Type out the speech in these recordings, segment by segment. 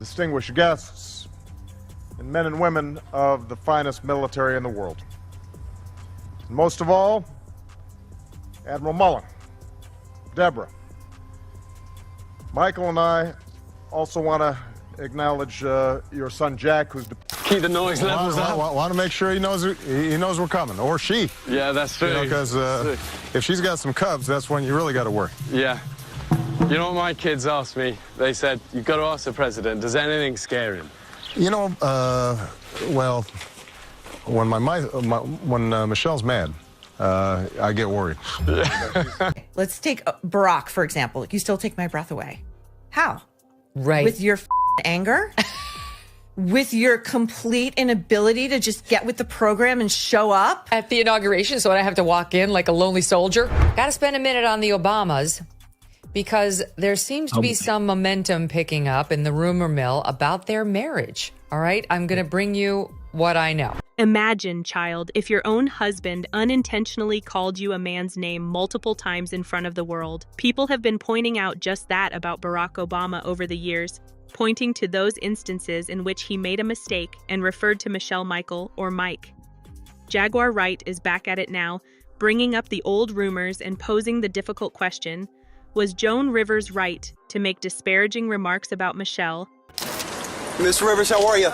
Distinguished guests, and men and women of the finest military in the world. And most of all, Admiral Mullen, Deborah, Michael and I also want to acknowledge your son Jack, who's keep the noise levels up. Want to make sure he knows we're coming, or she. Yeah, that's true. Because if she's got some cubs, that's when you really got to worry. Yeah. You know what my kids asked me? They said, you've got to ask the president, does anything scare him? You know, well, when Michelle's mad, I get worried. Let's take Barack, for example. You still take my breath away. How? Right. With your anger? With your complete inability to just get with the program and show up? At the inauguration, so I have to walk in like a lonely soldier. Got to spend a minute on the Obamas, because there seems to be some momentum picking up in the rumor mill about their marriage. All right, I'm going to bring you what I know. Imagine, child, if your own husband unintentionally called you a man's name multiple times in front of the world. People have been pointing out just that about Barack Obama over the years, pointing to those instances in which he made a mistake and referred to Michelle Michael or Mike. Jaguar Wright is back at it now, bringing up the old rumors and posing the difficult question: was Joan Rivers right to make disparaging remarks about Michelle? Miss Rivers, how are you?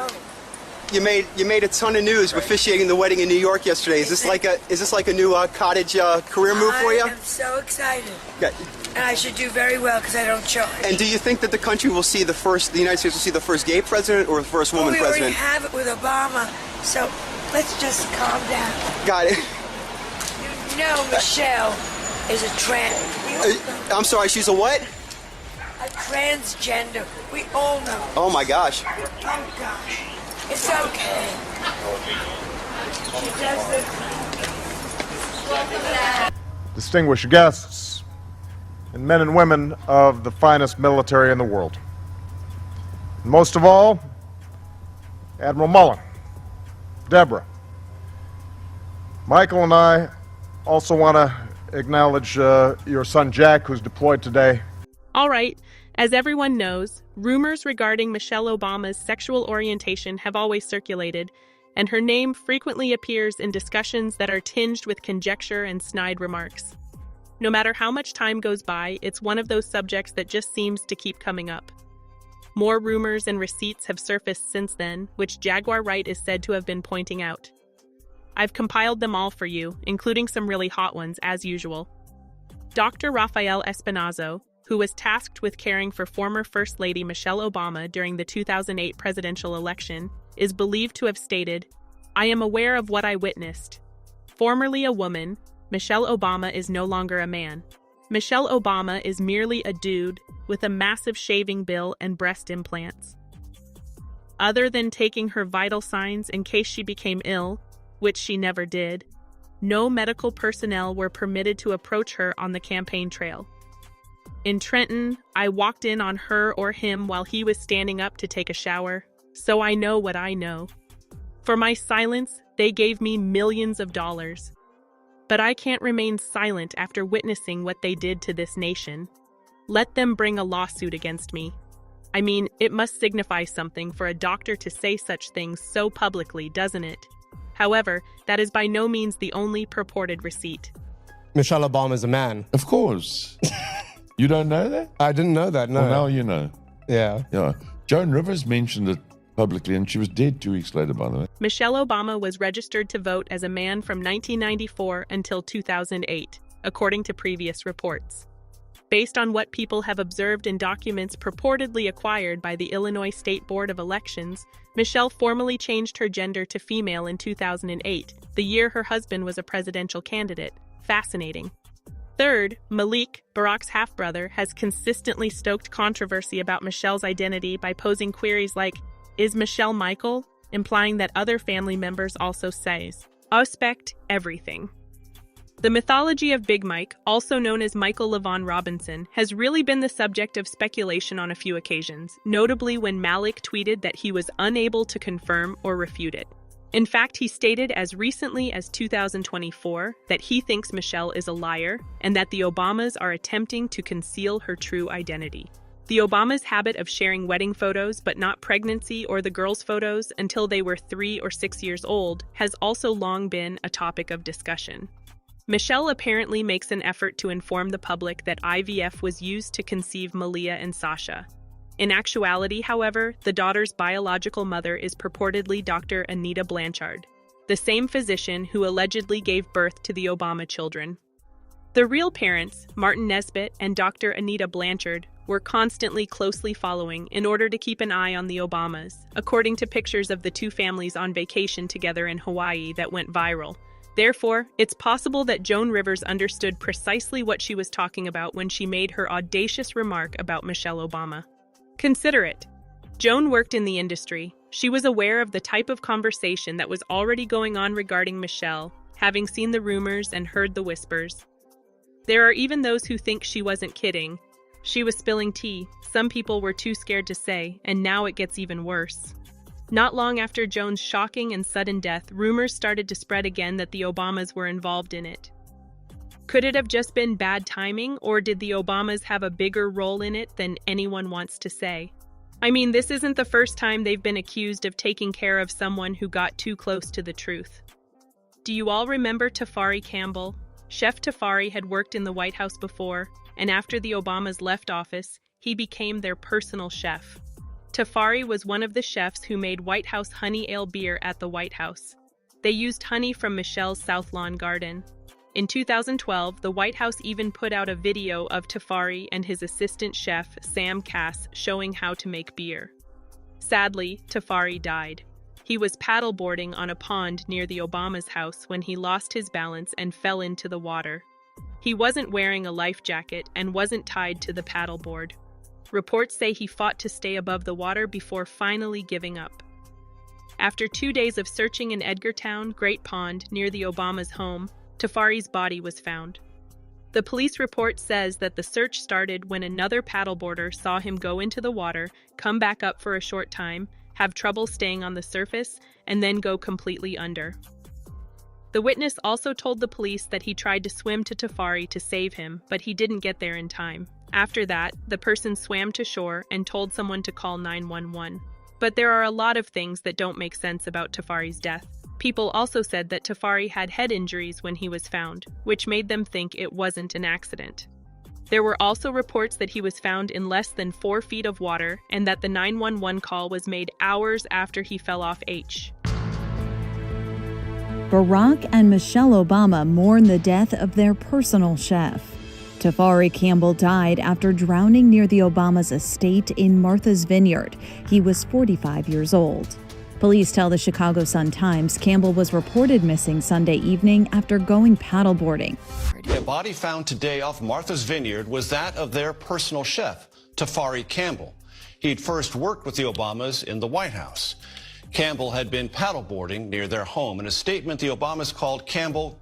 You made a ton of news officiating the wedding in New York yesterday. Is this like a new cottage career move for you? I am so excited. Okay. And I should do very well because I don't charge. And do you think that the country will see the United States will see the first gay president or the first woman we president? already have it with Obama, so let's just calm down. Got it. You know Michelle is a I'm sorry, she's a what? a transgender. We all know. Oh my gosh. Oh gosh. It's okay. She does this. Distinguished guests, and men and women of the finest military in the world. And most of all, Admiral Mullen, Deborah, Michael and I also want to acknowledge your son Jack, who's deployed today. All right, as everyone knows, rumors regarding Michelle Obama's sexual orientation have always circulated, and her name frequently appears in discussions that are tinged with conjecture and snide remarks. No matter how much time goes by, it's one of those subjects that just seems to keep coming up. More rumors and receipts have surfaced since then, which Jaguar Wright is said to have been pointing out. I've compiled them all for you, including some really hot ones, as usual. Dr. Rafael Espinazo, who was tasked with caring for former First Lady Michelle Obama during the 2008 presidential election, is believed to have stated, "I am aware of what I witnessed. Formerly a woman, Michelle Obama is no longer a man. Michelle Obama is merely a dude with a massive shaving bill and breast implants. Other than taking her vital signs in case she became ill, which she never did, no medical personnel were permitted to approach her on the campaign trail. In Trenton, I walked in on her or him while he was standing up to take a shower, so I know what I know. For my silence, they gave me millions of dollars. But I can't remain silent after witnessing what they did to this nation. Let them bring a lawsuit against me. I mean, it must signify something for a doctor to say such things so publicly, doesn't it? However, that is by no means the only purported receipt." Michelle Obama's a man. Of course. You don't know that? I didn't know that, no. Well, now you know. Yeah. Yeah. Joan Rivers mentioned it publicly, and she was dead 2 weeks later, by the way. Michelle Obama was registered to vote as a man from 1994 until 2008, according to previous reports. Based on what people have observed in documents purportedly acquired by the Illinois State Board of Elections, Michelle formally changed her gender to female in 2008, the year her husband was a presidential candidate. Fascinating. Third, Malik, Barack's half-brother, has consistently stoked controversy about Michelle's identity by posing queries like, "Is Michelle Michael?" implying that other family members also says, "Suspect everything." The mythology of Big Mike, also known as Michael LaVaughn Robinson, has really been the subject of speculation on a few occasions, notably when Malik tweeted that he was unable to confirm or refute it. In fact, he stated as recently as 2024 that he thinks Michelle is a liar and that the Obamas are attempting to conceal her true identity. The Obamas' habit of sharing wedding photos but not pregnancy or the girls' photos until they were 3 or 6 years old has also long been a topic of discussion. Michelle apparently makes an effort to inform the public that IVF was used to conceive Malia and Sasha. In actuality, however, the daughter's biological mother is purportedly Dr. Anita Blanchard, the same physician who allegedly gave birth to the Obama children. The real parents, Martin Nesbitt and Dr. Anita Blanchard, were constantly closely following in order to keep an eye on the Obamas, according to pictures of the two families on vacation together in Hawaii that went viral. Therefore, it's possible that Joan Rivers understood precisely what she was talking about when she made her audacious remark about Michelle Obama. Consider it. Joan worked in the industry. She was aware of the type of conversation that was already going on regarding Michelle, having seen the rumors and heard the whispers. There are even those who think she wasn't kidding. She was spilling tea. Some people were too scared to say, and now it gets even worse. Not long after Joan's shocking and sudden death, rumors started to spread again that the Obamas were involved in it. Could it have just been bad timing, or did the Obamas have a bigger role in it than anyone wants to say? I mean, this isn't the first time they've been accused of taking care of someone who got too close to the truth. Do you all remember Tafari Campbell? Chef Tafari had worked in the White House before, and after the Obamas left office, he became their personal chef. Tafari was one of the chefs who made White House honey ale beer at the White House. They used honey from Michelle's South Lawn garden. In 2012, the White House even put out a video of Tafari and his assistant chef, Sam Cass, showing how to make beer. Sadly, Tafari died. He was paddleboarding on a pond near the Obama's house when he lost his balance and fell into the water. He wasn't wearing a life jacket and wasn't tied to the paddleboard. Reports say he fought to stay above the water before finally giving up. After 2 days of searching in Edgartown, Great Pond, near the Obama's home, Tafari's body was found. The police report says that the search started when another paddleboarder saw him go into the water, come back up for a short time, have trouble staying on the surface, and then go completely under. The witness also told the police that he tried to swim to Tafari to save him, but he didn't get there in time. After that, the person swam to shore and told someone to call 911. But there are a lot of things that don't make sense about Tafari's death. People also said that Tafari had head injuries when he was found, which made them think it wasn't an accident. There were also reports that he was found in less than 4 feet of water and that the 911 call was made hours after he fell off H. Barack and Michelle Obama mourn the death of their personal chef. Tafari Campbell died after drowning near the Obamas' estate in Martha's Vineyard. He was 45 years old. Police tell the Chicago Sun-Times Campbell was reported missing Sunday evening after going paddleboarding. A body found today off Martha's Vineyard was that of their personal chef, Tafari Campbell. He'd first worked with the Obamas in the White House. Campbell had been paddleboarding near their home. In a statement, the Obamas called Campbell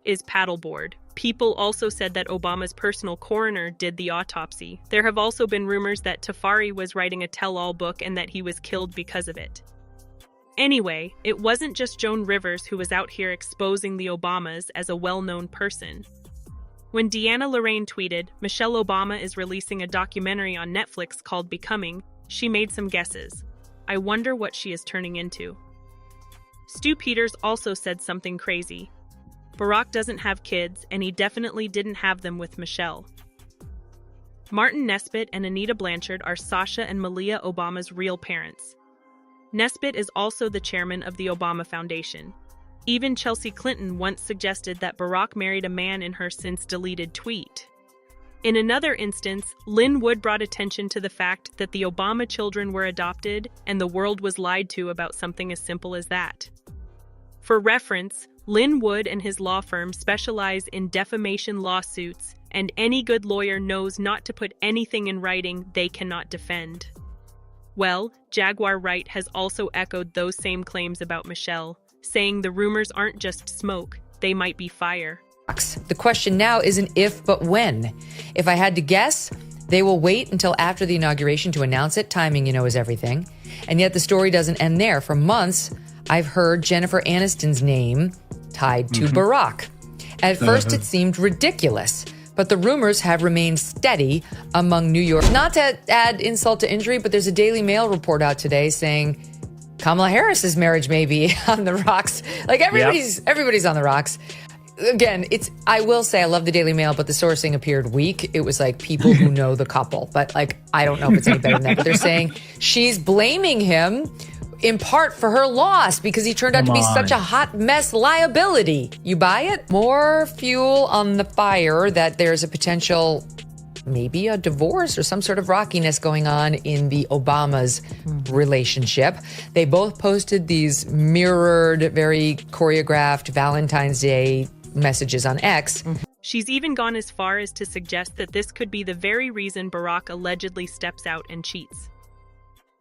is paddleboard. People also said that Obama's personal coroner did the autopsy. There have also been rumors that Tafari was writing a tell-all book and that he was killed because of it. Anyway, it wasn't just Joan Rivers who was out here exposing the Obamas as a well-known person. When Deanna Lorraine tweeted, "Michelle Obama is releasing a documentary on Netflix called Becoming," she made some guesses. I wonder what she is turning into. Stu Peters also said something crazy. Barack doesn't have kids, and he definitely didn't have them with Michelle. Martin Nesbitt and Anita Blanchard are Sasha and Malia Obama's real parents. Nesbitt is also the chairman of the Obama Foundation. Even Chelsea Clinton once suggested that Barack married a man in her since-deleted tweet. In another instance, Lynn Wood brought attention to the fact that the Obama children were adopted and the world was lied to about something as simple as that. For reference, Lynn Wood and his law firm specialize in defamation lawsuits, and any good lawyer knows not to put anything in writing they cannot defend. Well, Jaguar Wright has also echoed those same claims about Michelle, saying the rumors aren't just smoke, they might be fire. The question now isn't if, but when. If I had to guess, they will wait until after the inauguration to announce it. Timing, is everything. And yet the story doesn't end there. For months, I've heard Jennifer Aniston's name tied to Barack. At first, it seemed ridiculous. But the rumors have remained steady among New York. Not to add insult to injury, but there's a Daily Mail report out today saying Kamala Harris's marriage may be on the rocks. Like everybody's on the rocks. Again, I will say I love the Daily Mail, but the sourcing appeared weak. It was like people who know the couple, but like I don't know if it's any better than that. But they're saying she's blaming him in part for her loss because he turned out to be such a hot mess liability. You buy it? More fuel on the fire that there's a potential, maybe a divorce or some sort of rockiness going on in the Obamas' relationship. They both posted these mirrored, very choreographed Valentine's Day messages on X. She's even gone as far as to suggest that this could be the very reason Barack allegedly steps out and cheats.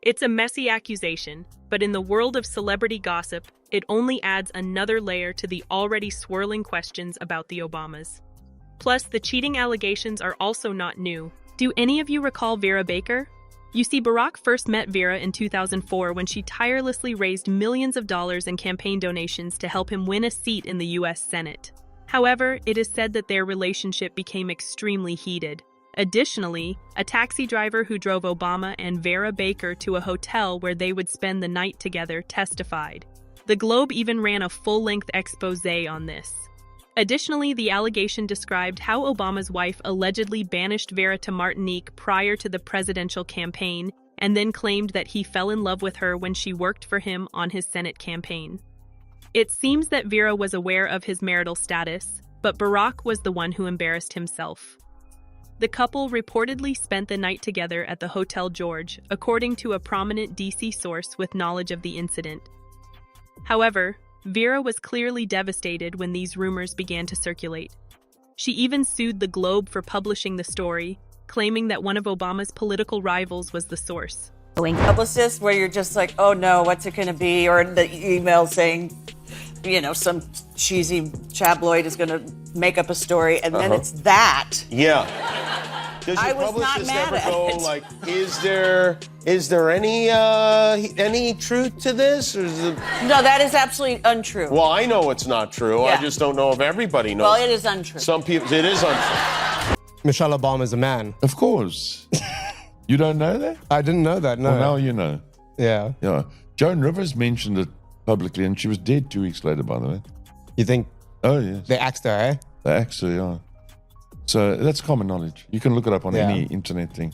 It's a messy accusation, but in the world of celebrity gossip, it only adds another layer to the already swirling questions about the Obamas. Plus, the cheating allegations are also not new. Do any of you recall Vera Baker? You see, Barack first met Vera in 2004 when she tirelessly raised millions of dollars in campaign donations to help him win a seat in the U.S. Senate. However, it is said that their relationship became extremely heated. Additionally, a taxi driver who drove Obama and Vera Baker to a hotel where they would spend the night together testified. The Globe even ran a full-length exposé on this. Additionally, the allegation described how Obama's wife allegedly banished Vera to Martinique prior to the presidential campaign and then claimed that he fell in love with her when she worked for him on his Senate campaign. It seems that Vera was aware of his marital status, but Barack was the one who embarrassed himself. The couple reportedly spent the night together at the Hotel George, according to a prominent D.C. source with knowledge of the incident. However, Vera was clearly devastated when these rumors began to circulate. She even sued the Globe for publishing the story, claiming that one of Obama's political rivals was the source. Publicist, where you're just like, oh no, what's it going to be? Or the email saying, you know, some cheesy tabloid is going to make up a story, and then it's that. Yeah. Does your I was not publicist mad ever at go it. like, is there any truth to this? Or is it... No, that is absolutely untrue. Well, I know it's not true. Yeah. I just don't know if everybody knows. Well, it is untrue. Some people, it is untrue. Michelle Obama is a man. Of course. You don't know that? I didn't know that, no. Well, now you know. Yeah. Yeah. Joan Rivers mentioned it publicly, and she was dead 2 weeks later, by the way. You think? Oh, yes. They axed her, eh? They axed her, yeah. So that's common knowledge. You can look it up on any internet thing.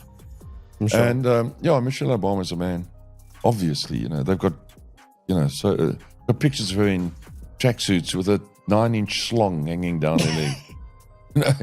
I'm sure. And, Michelle Obama's a man. Obviously, they've got, got pictures of her in tracksuits with a 9-inch slong hanging down her leg.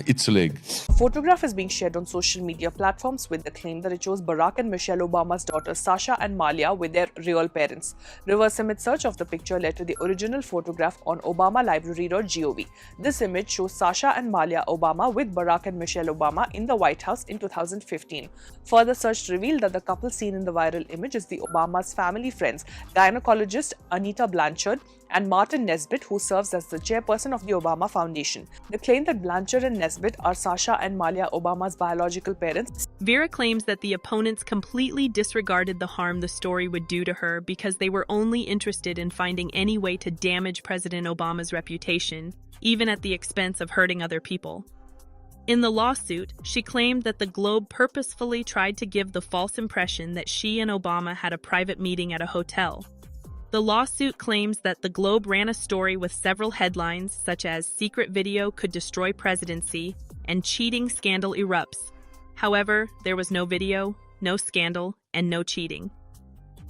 It's a leg. A photograph is being shared on social media platforms with the claim that it shows Barack and Michelle Obama's daughters Sasha and Malia with their real parents. Reverse image search of the picture led to the original photograph on ObamaLibrary.gov. This image shows Sasha and Malia Obama with Barack and Michelle Obama in the White House in 2015. Further search revealed that the couple seen in the viral image is the Obama's family friends, gynecologist Anita Blanchard and Martin Nesbitt, who serves as the chairperson of the Obama Foundation. They claim that Blanchard and Nesbitt are Sasha and Malia Obama's biological parents. Vera claims that the opponents completely disregarded the harm the story would do to her because they were only interested in finding any way to damage President Obama's reputation, even at the expense of hurting other people. In the lawsuit, she claimed that the Globe purposefully tried to give the false impression that she and Obama had a private meeting at a hotel. The lawsuit claims that the Globe ran a story with several headlines such as "Secret Video Could Destroy Presidency" and "Cheating Scandal Erupts." However, there was no video, no scandal, and no cheating.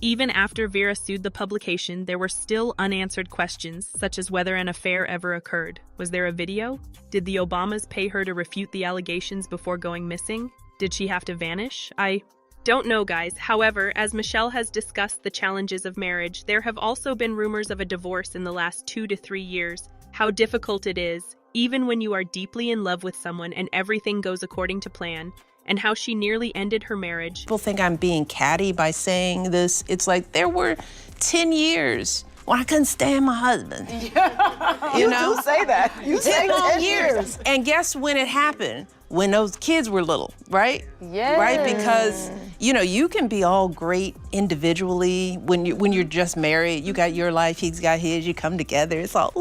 Even after Vera sued the publication, there were still unanswered questions such as whether an affair ever occurred. Was there a video? Did the Obamas pay her to refute the allegations before going missing? Did she have to vanish? I don't know, guys. However, as Michelle has discussed the challenges of marriage, there have also been rumors of a divorce in the last 2 to 3 years. How difficult it is, even when you are deeply in love with someone and everything goes according to plan, and how she nearly ended her marriage. People think I'm being catty by saying this. It's like there were 10 years when I couldn't stand my husband. You know? do say that. You say 10 long 10 years. And guess when it happened? when those kids were little, right? Yes. Right, because you can be all great individually when you're just married. You got your life, he's got his. You come together. It's all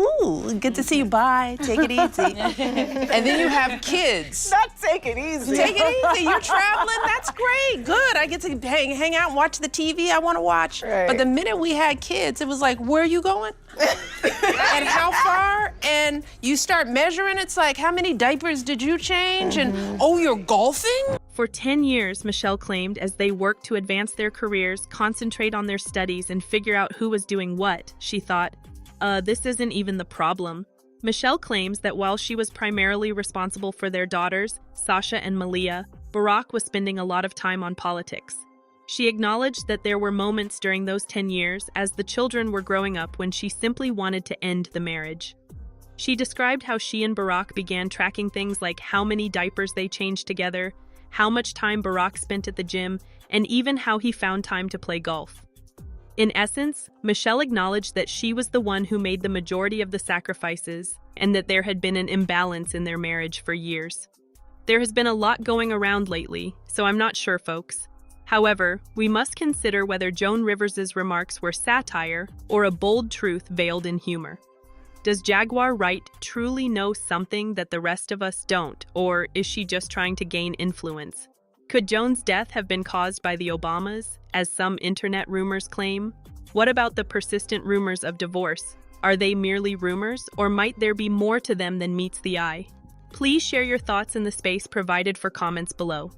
good to see you. Bye. Take it easy. And then you have kids. Not take it easy. Take it easy. You're traveling. That's great. Good. I get to hang out and watch the TV I want to watch. Right. But the minute we had kids, it was like, where are you going? And how far? And you start measuring. It's like, how many diapers did you change? And oh, you're golfing? For 10 years, Michelle claimed, as they worked to advance their careers, concentrate on their studies, and figure out who was doing what, she thought, this isn't even the problem. Michelle claims that while she was primarily responsible for their daughters, Sasha and Malia, Barack was spending a lot of time on politics. She acknowledged that there were moments during those 10 years as the children were growing up when she simply wanted to end the marriage. She described how she and Barack began tracking things like how many diapers they changed together, how much time Barack spent at the gym, and even how he found time to play golf. In essence, Michelle acknowledged that she was the one who made the majority of the sacrifices and that there had been an imbalance in their marriage for years. There has been a lot going around lately, so I'm not sure, folks. However, we must consider whether Joan Rivers' remarks were satire or a bold truth veiled in humor. Does Jaguar Wright truly know something that the rest of us don't, or is she just trying to gain influence? Could Joan's death have been caused by the Obamas, as some internet rumors claim? What about the persistent rumors of divorce? Are they merely rumors, or might there be more to them than meets the eye? Please share your thoughts in the space provided for comments below.